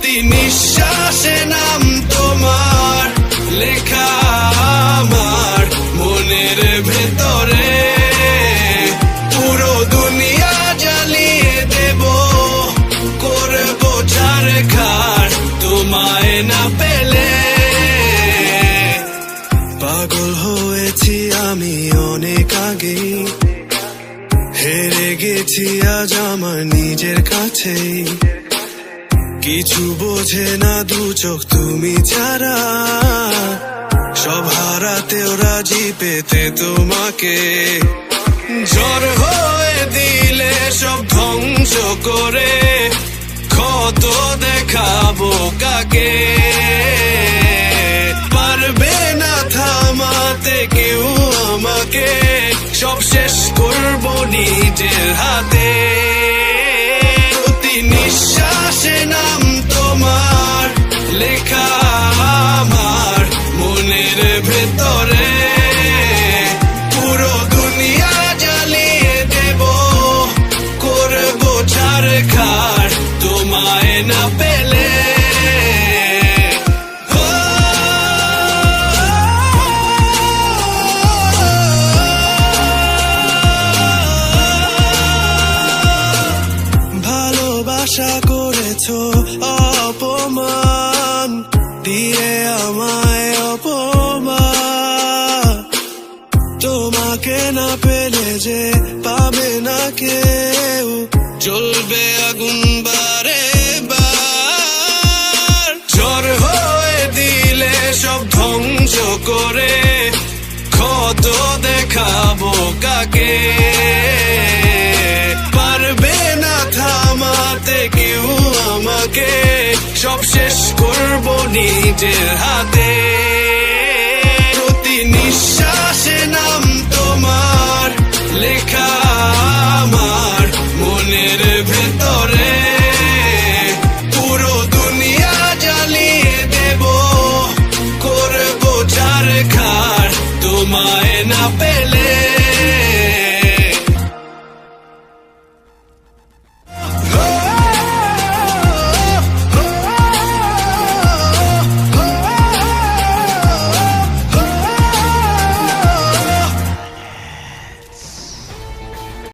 প্রতি নিঃশ্বাসে নাম তোমার লেখা আমার মনের ভেতরে। পুরো দুনিয়া জ্বালিয়ে দেব, করবো ছারখার তোমায় না পেলে। পাগল হয়েছি আমি অনেক আগে, হেরে গেছি আজ আমার নিজের কাছেই। কিছু বোঝে না দু চোখ তুমি ছাড়া, সব হারাতেও রাজি পেতে তোমাকে। ঝড় হয়ে দিলে সব ধ্বংস করে, ক্ষত দেখাবো কাকে। পারবে না থামাতে কেউ আমাকে, সব শেষ করবো নিজের হাতে। প্রতি নিঃশ্বাসে নাম তোমার লেখা আমার মনের ভেতরে। পুরো দুনিয়া জ্বালিয়ে দেব, করবো ছারখার তোমায় না পেলে। ভালোবাসা করেছো অপমান দিয়ে আমায় অপমান, তোমাকে না পেলে যে পাবে না কেউ, জ্বলবে আগুন বারে বার। ঝড় হয়ে দিলে সব ধ্বংস করে, ক্ষত দেখাবো কাকে। পারবে না থামাতে কেউ আমাকে, সব শেষ করবো নিজের হাতে। প্রতি নিঃশ্বাস